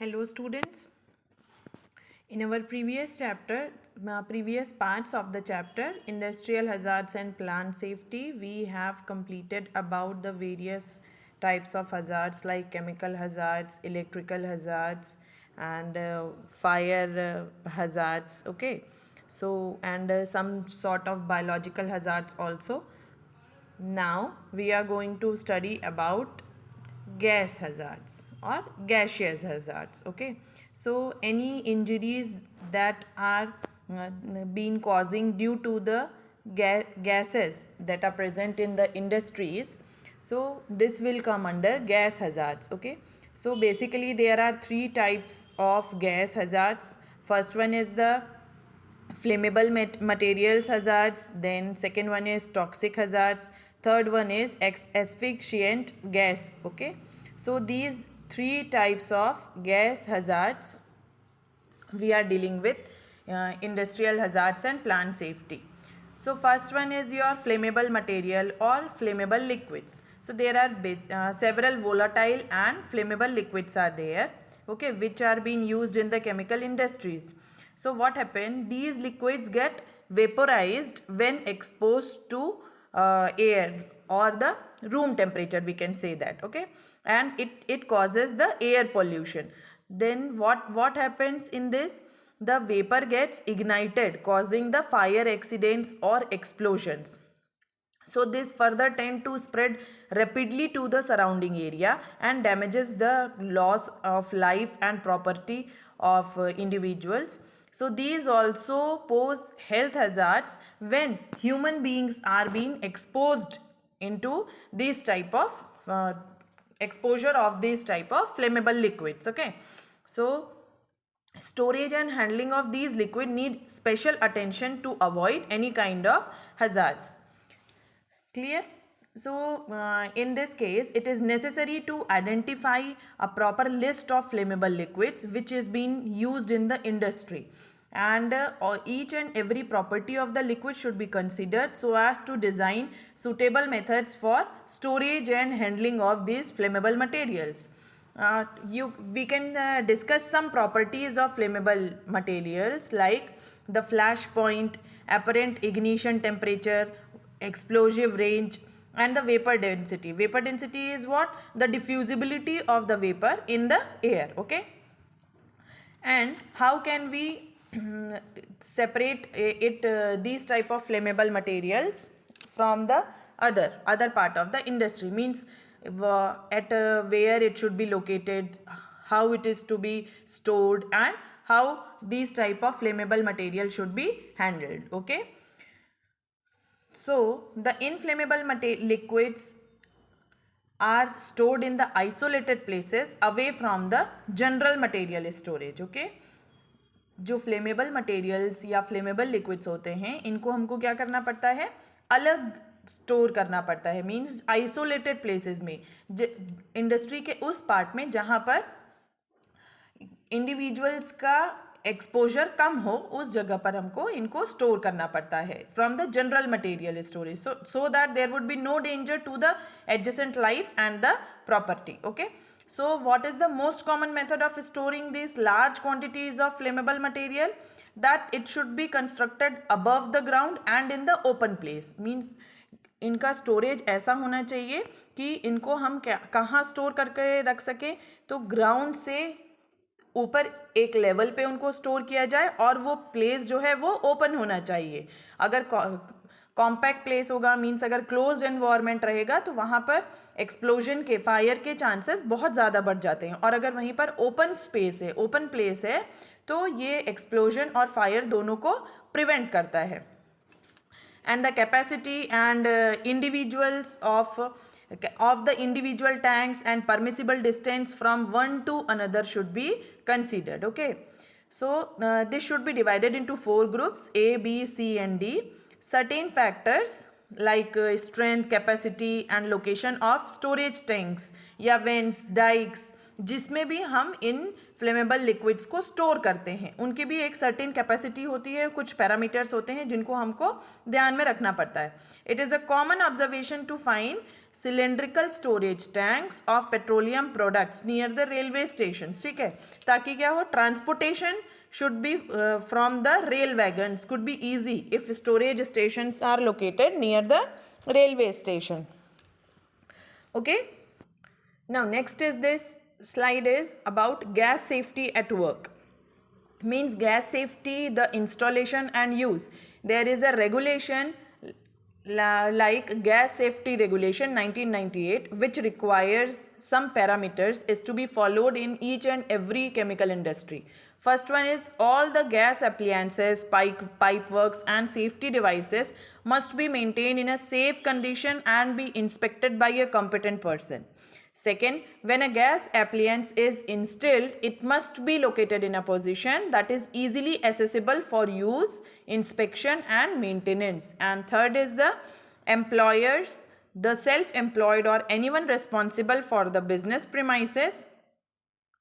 Hello students. In our previous chapter, previous parts of the chapter, industrial hazards and plant safety, we have completed about the various types of hazards like chemical hazards, electrical hazards, and fire hazards. Okay, so and some sort of biological hazards also. Now we are going to study about gas hazards or gaseous hazards. Okay, so any injuries that are being causing due to the gases that are present in the industries, so this will come under gas hazards. Okay, so basically there are three types of gas hazards. First one is the flammable materials hazards, then second one is toxic hazards, third one is asphyxiant gas. Okay, so these three types of gas hazards we are dealing with industrial hazards and plant safety. So first one is your flammable material or flammable liquids. So there are several volatile and flammable liquids are there, okay, which are being used in the chemical industries. So what happened, these liquids get vaporized when exposed to air or the room temperature, we can say that. Okay, and it causes the air pollution. Then what happens in this, the vapor gets ignited causing the fire accidents or explosions. So this further tend to spread rapidly to the surrounding area and damages the loss of life and property of individuals. So these also pose health hazards when human beings are being exposed into this type of exposure of this type of flammable liquids. Okay, so storage and handling of these liquid need special attention to avoid any kind of hazards. Clear? So in this case it is necessary to identify a proper list of flammable liquids which is being used in the industry, and each and every property of the liquid should be considered so as to design suitable methods for storage and handling of these flammable materials. We can discuss some properties of flammable materials like the flash point, apparent ignition temperature, explosive range, and the vapor density. Vapor density is what? The diffusibility of the vapor in the air. Okay, and how can we separate these type of flammable materials from the other part of the industry, means at where it should be located, how it is to be stored, and how these type of flammable material should be handled. Okay, so the inflammable liquids are stored in the isolated places away from the general material storage. Okay, जो flammable materials या flammable liquids होते हैं इनको हमको क्या करना पड़ता है, अलग स्टोर करना पड़ता है, मीन्स आइसोलेटेड प्लेसेस में, इंडस्ट्री के उस पार्ट में जहाँ पर इंडिविजुअल्स का एक्सपोजर कम हो, उस जगह पर हमको इनको स्टोर करना पड़ता है from the general material storage, so that there would be no danger to the adjacent life and the property. Okay, so what is the most common method of storing these large quantities of flammable material? That it should be constructed above the ground and in the open place, means इनका storage ऐसा होना चाहिए कि इनको हम कहाँ store करके रख सकें, तो ग्राउंड से ऊपर एक लेवल पे उनको स्टोर किया जाए और वो प्लेस जो है वो ओपन होना चाहिए. अगर कॉम्पैक्ट प्लेस होगा, मीन्स अगर क्लोज्ड एनवायरनमेंट रहेगा, तो वहाँ पर एक्सप्लोजन के, फायर के चांसेस बहुत ज़्यादा बढ़ जाते हैं. और अगर वहीं पर ओपन स्पेस है, ओपन प्लेस है, तो ये एक्सप्लोजन और फायर दोनों को प्रिवेंट करता है. And the capacity and individuals of the individual tanks and permissible distance from one to another should be considered. Okay, so this should be divided into 4 groups, A, B, C and D. Certain factors like strength, capacity and location of storage tanks या vents, dikes, जिसमें भी हम इन flammable liquids को store करते हैं, उनकी भी एक सर्टेन कैपेसिटी होती है, कुछ पैरामीटर्स होते हैं जिनको हमको ध्यान में रखना पड़ता है. It is a common observation to find cylindrical storage tanks of petroleum products near the railway stations. ठीक है, ताकि क्या हो, transportation should be from the rail wagons could be easy if storage stations are located near the railway station. Okay, now next is this slide is about gas safety at work. Means gas safety, the installation and use. There is a regulation like gas safety regulation 1998 which requires some parameters is to be followed in each and every chemical industry. First one is all the gas appliances, pipe works and safety devices must be maintained in a safe condition and be inspected by a competent person. Second, when a gas appliance is installed, it must be located in a position that is easily accessible for use, inspection and maintenance. And third is the employers, the self-employed or anyone responsible for the business premises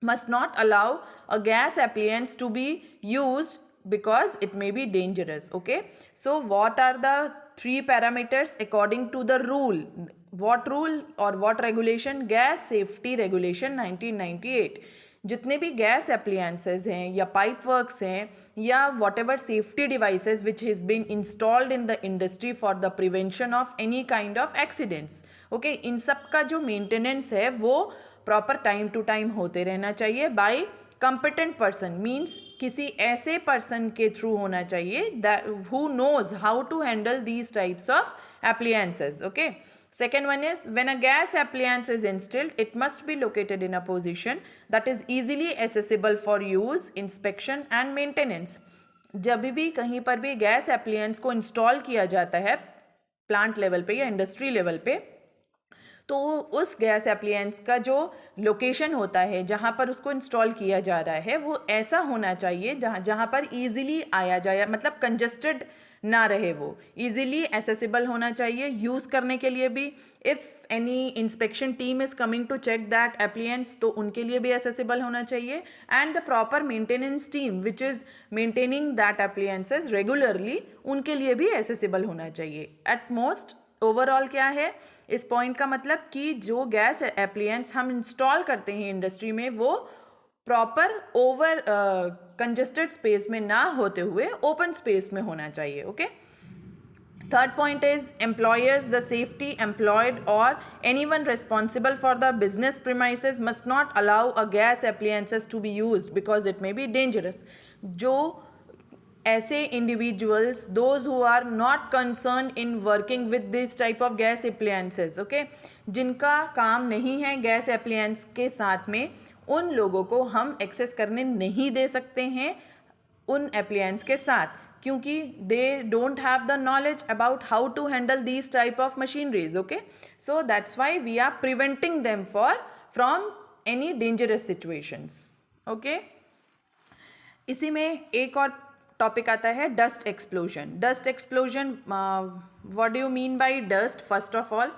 must not allow a gas appliance to be used because it may be dangerous. Okay, so what are the three parameters according to the rule? What rule or what regulation? Gas safety regulation 1998. जितने भी gas appliances हैं या pipe works हैं या whatever safety devices which has been installed in the industry for the prevention of any kind of accidents, okay, इन सब का जो मेंटेनेंस है वो प्रॉपर टाइम टू टाइम होते रहना चाहिए बाय competent person. मीन्स किसी ऐसे पर्सन के थ्रू होना चाहिए that who knows how to handle these types of appliances. Okay, second one is when a gas appliance is installed, it must be located in a position that is easily accessible for use, inspection and maintenance. जब भी कहीं पर भी gas appliances को install किया जाता है plant level पे या इंडस्ट्री लेवल पे, तो उस गैस एप्लियंस का जो लोकेशन होता है जहाँ पर उसको इंस्टॉल किया जा रहा है वो ऐसा होना चाहिए जहाँ पर इजीली आया जाए, मतलब कंजस्टेड ना रहे, वो इजीली एसेसिबल होना चाहिए यूज़ करने के लिए भी. If any inspection team is coming to check that appliance तो उनके लिए भी एसेसिबल होना चाहिए. And the proper maintenance team which is maintaining that appliances regularly, उनके लिए भी एसेसिबल होना चाहिए. एट मोस्ट ओवरऑल क्या है इस पॉइंट का मतलब कि जो गैस एप्लियंस हम इंस्टॉल करते हैं इंडस्ट्री में वो प्रॉपर ओवर कंजस्टेड स्पेस में ना होते हुए ओपन स्पेस में होना चाहिए. Okay, third point is employers, the safety employed और anyone responsible for the business premises must not allow a gas appliances to be used because it may be dangerous. जो ऐसे individuals, those who are not concern in working with this type of gas appliances, okay, जिनका काम नहीं है gas appliances के साथ में, उन लोगों को हम एक्सेस करने नहीं दे सकते हैं उन एप्लियंस के साथ, क्योंकि they don't have the knowledge about how to handle these type of machineries. Okay, so that's why we are preventing them from any dangerous situations. Okay, इसी में एक और टॉपिक आता है dust explosion. Dust explosion, what do you mean by dust? First of all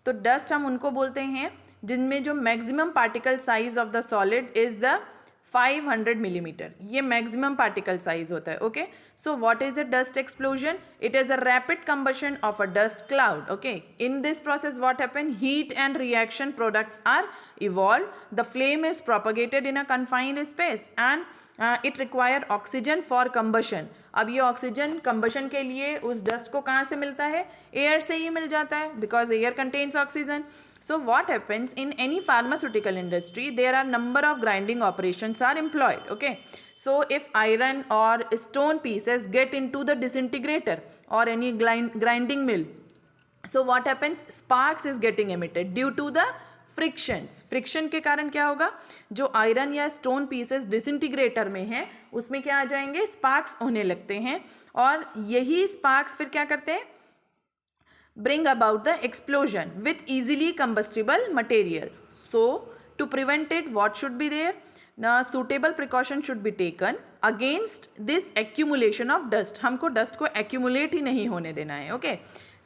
तो dust हम उनको बोलते हैं जिनमें जो maximum particle size of the solid is the 500 millimetre. ये मैक्सिमम पार्टिकल साइज होता है. Okay, so what is a dust explosion? It is a rapid combustion of a dust cloud. Okay, in this process what happen, heat and reaction products are evolve, the flame is propagated in a confined space and it require oxygen for combustion. अब ये oxygen combustion के लिए उस dust को कहाँ से मिलता है? एयर से ही मिल जाता है, because air contains oxygen. So what happens in any pharmaceutical industry, there are number of grinding operations are employed. Okay, so if iron or stone pieces get into the disintegrator or any grinding mill, so what happens, sparks is getting emitted due to the frictions. Friction के कारण क्या होगा, जो iron या stone pieces disintegrator में हैं उसमें क्या आ जाएंगे, स्पार्क्स होने लगते हैं, और यही स्पार्क्स फिर क्या करते हैं, bring about the explosion with easily combustible material. So to prevent it, what should be there? The suitable precaution should be taken against this accumulation of dust. हमको dust को accumulate ही नहीं होने देना है. Okay,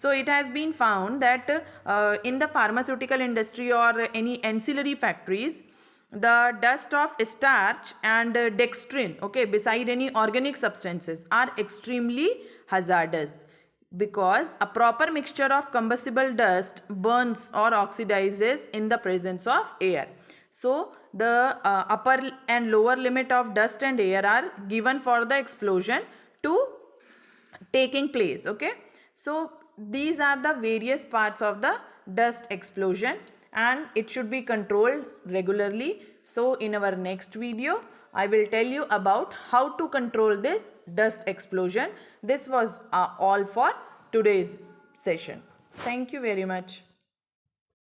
so it has been found that in the pharmaceutical industry or any ancillary factories, the dust of starch and dextrin, okay, beside any organic substances are extremely hazardous. because a proper mixture of combustible dust burns or oxidizes in the presence of air. So the upper and lower limit of dust and air are given for the explosion to taking place. Okay, so these are the various parts of the dust explosion and it should be controlled regularly. So in our next video I will tell you about how to control this dust explosion. This was all for today's session. Thank you very much.